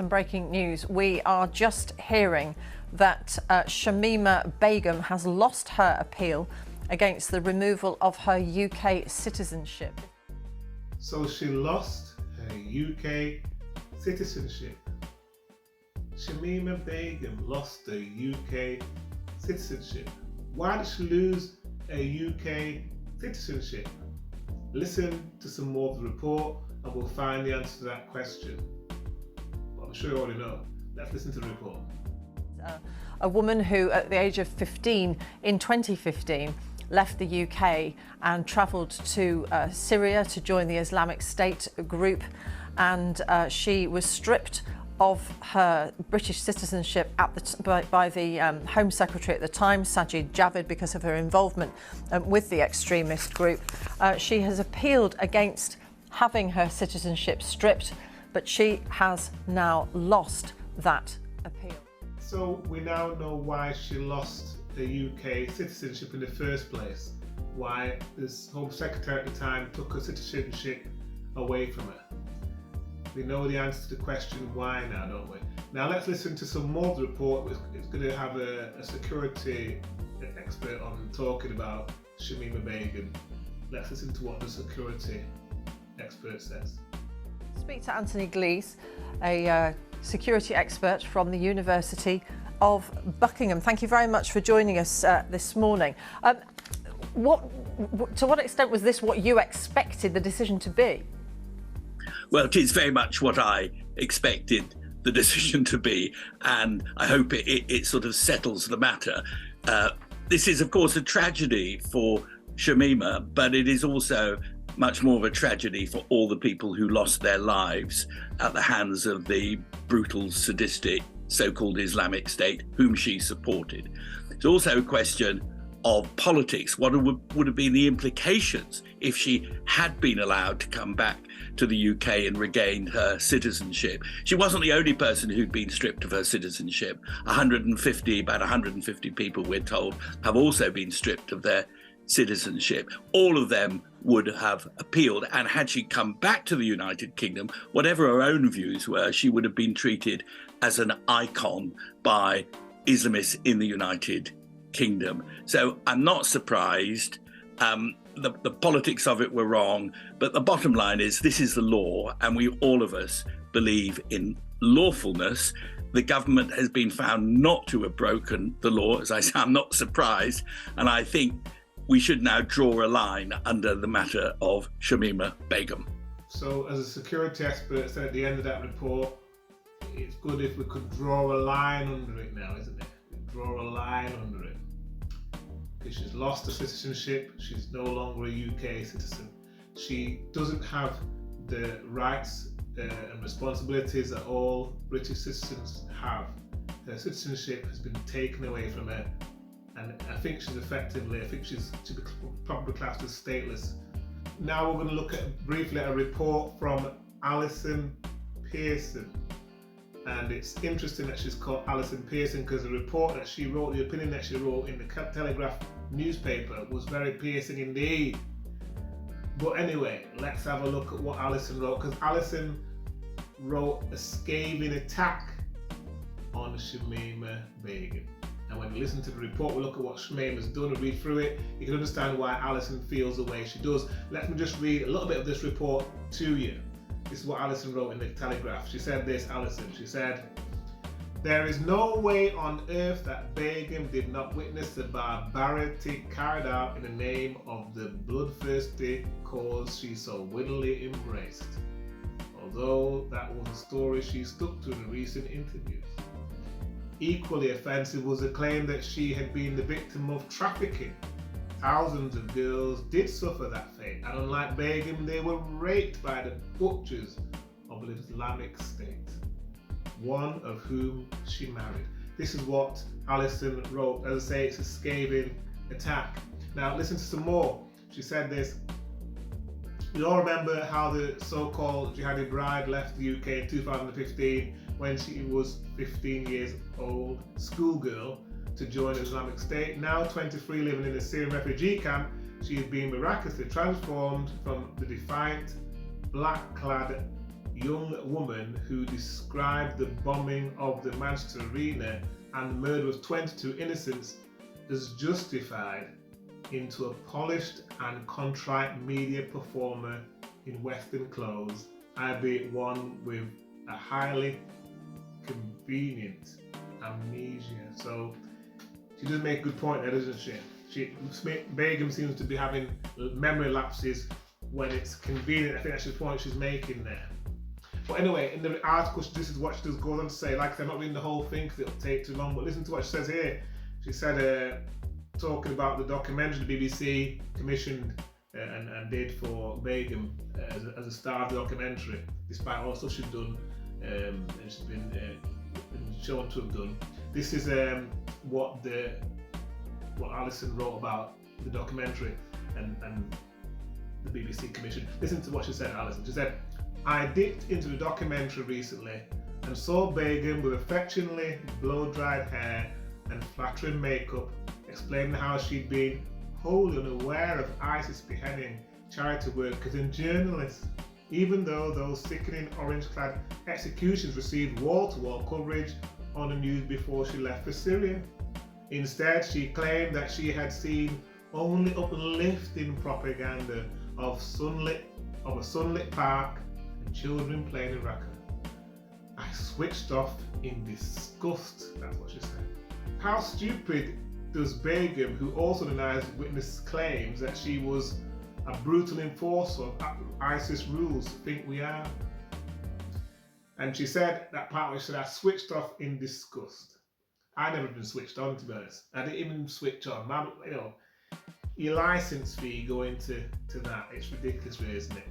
some breaking news. We are just hearing that Shamima Begum has lost her appeal against the removal of her UK citizenship. So she lost her UK citizenship. Shamima Begum lost her UK citizenship. Why did she lose a UK citizenship? Listen to some more of the report and we'll find the answer to that question. But I'm sure you already know. Let's listen to the report. A woman who, at the age of 15, in 2015, left the UK and travelled to Syria to join the Islamic State group, and she was stripped of her British citizenship by the Home Secretary at the time, Sajid Javid, because of her involvement with the extremist group. She has appealed against having her citizenship stripped, but she has now lost that appeal. So we now know why she lost the UK citizenship in the first place, why this Home Secretary at the time took her citizenship away from her. We know the answer to the question why now, don't we? Now let's listen to some more of the report. It's going to have a security expert on talking about Shamima Begum. Let's listen to what the security expert says. Speak to Anthony Glees, a security expert from the University of Buckingham. Thank you very much for joining us this morning. To what extent was this what you expected the decision to be? Well, it is very much what I expected the decision to be, and I hope it sort of settles the matter. This is, of course, a tragedy for Shamima, but it is also much more of a tragedy for all the people who lost their lives at the hands of the brutal, sadistic, so-called Islamic State, whom she supported. It's also a question of politics. What would have been the implications if she had been allowed to come back to the UK and regained her citizenship? She wasn't the only person who'd been stripped of her citizenship. About 150 people, we're told, have also been stripped of their citizenship. All of them would have appealed, and had she come back to the United Kingdom, whatever her own views were, she would have been treated as an icon by Islamists in the United Kingdom. So I'm not surprised. The politics of it were wrong, but the bottom line is this is the law, and all of us believe in lawfulness. The government has been found not to have broken the law. As I say, I'm not surprised, and I think we should now draw a line under the matter of Shamima Begum. So, as a security expert said at the end of that report, it's good if we could draw a line under it now, isn't it? Draw a line under it. Because she's lost her citizenship, she's no longer a UK citizen. She doesn't have the rights and responsibilities that all British citizens have. Her citizenship has been taken away from her, and I think she's should be probably classed as stateless. Now we're going to look at briefly at a report from Alison Pearson. And it's interesting that she's called Alison Pearson because the report that she wrote, the opinion that she wrote in the Telegraph newspaper was very piercing indeed. But anyway, let's have a look at what Alison wrote, because Alison wrote a scathing attack on Shamima Begum. And when you listen to the report, we'll look at what Shamima's done and read through it. You can understand why Alison feels the way she does. Let me just read a little bit of this report to you. This is what Alison wrote in the Telegraph. She said this, Alison, she said, "There is no way on earth that Begum did not witness the barbarity carried out in the name of the bloodthirsty cause she so willingly embraced, although that was a story she stuck to in recent interviews. Equally offensive was the claim that she had been the victim of trafficking. Thousands of girls did suffer that fate, and unlike Begum, they were raped by the butchers of the Islamic State, one of whom she married." This is what Alison wrote. As I say, it's a scathing attack. Now listen to some more. She said this: "You all remember how the so-called jihadi bride left the UK in 2015 when she was 15 years old, schoolgirl, to join the Islamic State. Now 23, living in a Syrian refugee camp, she has been miraculously transformed from the defiant, black-clad young woman who described the bombing of the Manchester Arena and the murder of 22 innocents as justified into a polished and contrite media performer in Western clothes, albeit one with a highly convenient amnesia. So she does make a good point there, doesn't she? Begum seems to be having memory lapses when it's convenient. I think that's the point she's making there. But anyway, in the article, this is what she does go on to say. Like I said, I'm not reading the whole thing because it'll take too long, but listen to what she says here. She said, talking about the documentary the BBC commissioned and did for Begum as a star of the documentary, despite all the stuff she's done and she's been shown to have done. This is what Alison wrote about the documentary and the BBC commission. Listen to what she said, Alison. She said, "I dipped into the documentary recently and saw Begum with affectionately blow-dried hair and flattering makeup explaining how she'd been wholly unaware of ISIS beheading charity workers and journalists, even though those sickening orange-clad executions received wall-to-wall coverage on the news before she left for Syria. Instead, she claimed that she had seen only uplifting propaganda of a sunlit park and children playing in Raqqa. I switched off in disgust," that's what she said. How stupid does Begum, who also denies witness claims that she was a brutal enforcer of ISIS rules, think we are? And she said, that part where she said, "I switched off in disgust." I never been switched on, to be honest. I didn't even switch on. Your license fee going to that, it's ridiculous, really, isn't it?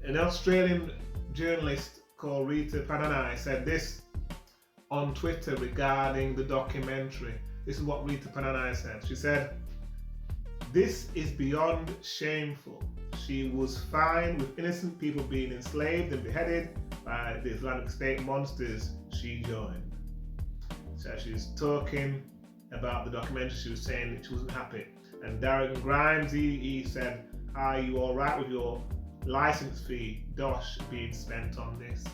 An Australian journalist called Rita Pananai said this on Twitter regarding the documentary. This is what Rita Pananai said. She said, "This is beyond shameful. She was fine with innocent people being enslaved and beheaded by the Islamic State monsters she joined." So she was talking about the documentary. She was saying that she wasn't happy. And Darren Grimes, he said, "Are you all right with your license fee, dosh, being spent on this?"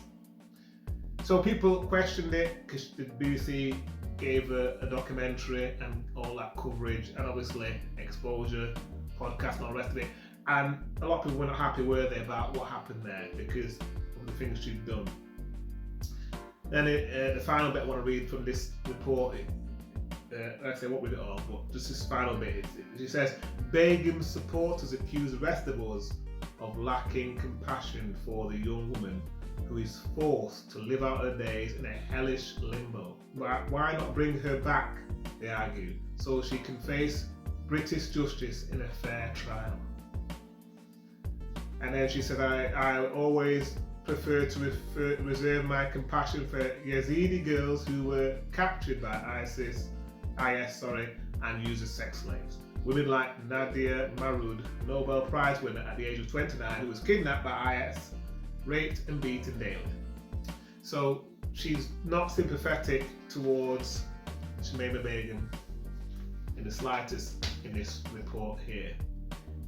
So people questioned it because the BBC gave a documentary and all that coverage and obviously exposure, podcast and all the rest of it. And a lot of people were not happy, were they, about what happened there because of the things she'd done. Then the final bit I want to read from this report, like I say, what with it all, but just this final bit. She says, "Begum's supporters accuse the rest of us of lacking compassion for the young woman who is forced to live out her days in a hellish limbo. Why not bring her back," they argue, "so she can face British justice in a fair trial?" And then she said, I always prefer to reserve my compassion for Yazidi girls who were captured by IS, and used as sex slaves. Women like Nadia Marud, Nobel Prize winner at the age of 29, who was kidnapped by IS, raped and beaten daily. So she's not sympathetic towards Shamima Begum in the slightest in this report here.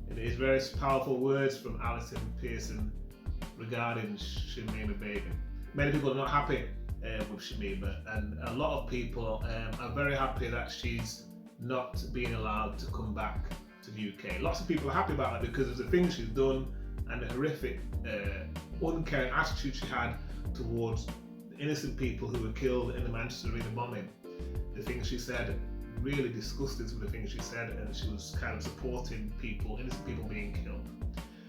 And it is very powerful words from Alison Pearson regarding Shamima Begum. Many people are not happy with Shamima, and a lot of people are very happy that she's not being allowed to come back to the UK. Lots of people are happy about it because of the things she's done and the horrific, uncaring attitude she had towards innocent people who were killed in the Manchester Arena bombing. The things she said really disgusted some of the things she said, and she was kind of supporting people, innocent people being killed.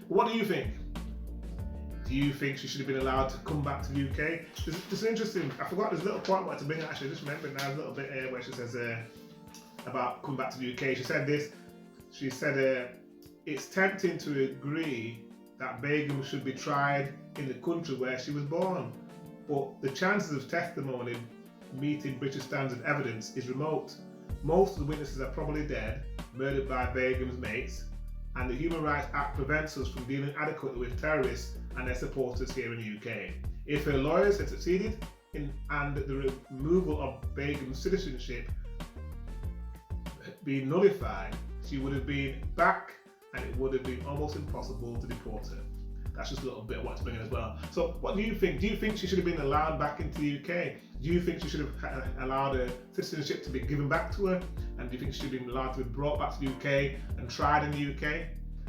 What do you think? Do you think she should have been allowed to come back to the UK? It's interesting, I forgot there's a little point I wanted to bring, actually, I just remembered now a little bit where she says about coming back to the UK. She said this, she said, "It's tempting to agree that Begum should be tried in the country where she was born, but the chances of testimony meeting British standards of evidence is remote. Most of the witnesses are probably dead, murdered by Begum's mates, and the Human Rights Act prevents us from dealing adequately with terrorists and their supporters here in the UK. If her lawyers had succeeded and the removal of Begum's citizenship been nullified, she would have been back and it would have been almost impossible to deport her." that's just a little bit of what to bring in as well. So what do you think? Do you think she should have been allowed back into the UK? Do you think she should have allowed her citizenship to be given back to her? And do you think she should have been allowed to be brought back to the UK and tried in the UK?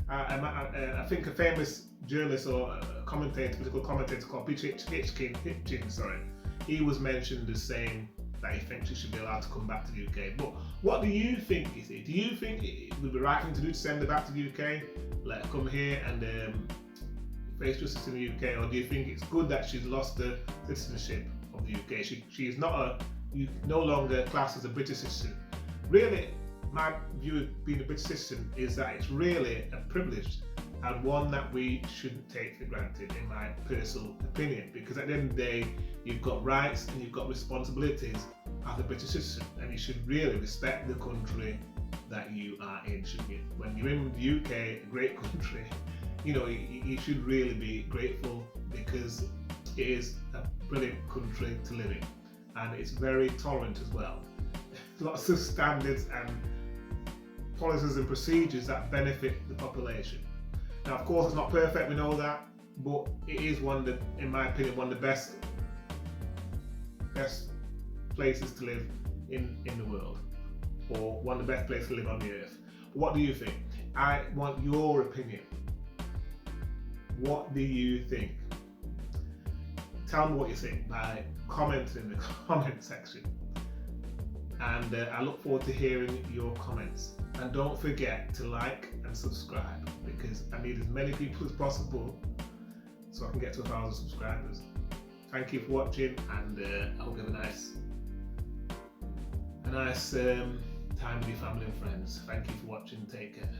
I think a famous journalist or commentator, political commentator called Hitchins, he was mentioned as saying that he thinks she should be allowed to come back to the UK. But what do you think, is it? Do you think it would be the right thing to do to send her back to the UK, let her come here and face justice in the UK, or do you think it's good that she's lost the citizenship of the UK? She is no longer classed as a British citizen. Really, my view of being a British citizen is that it's really a privilege and one that we shouldn't take for granted, in my personal opinion, because at the end of the day, you've got rights and you've got responsibilities as a British citizen, and you should really respect the country that you are in, shouldn't you? When you're in the UK, a great country, you should really be grateful, because it is a brilliant country to live in, and it's very tolerant as well. Lots of standards and policies and procedures that benefit the population. Now, of course, it's not perfect, we know that, but it is in my opinion, one of the best places to live in the world, or one of the best places to live on the earth. But what do you think? I want your opinion. What do you think? Tell me what you think by commenting in the comment section. And I look forward to hearing your comments. And don't forget to like and subscribe, because I need as many people as possible so I can get to 1,000 subscribers. Thank you for watching, and I hope you have a nice time with your family and friends. Thank you for watching. Take care.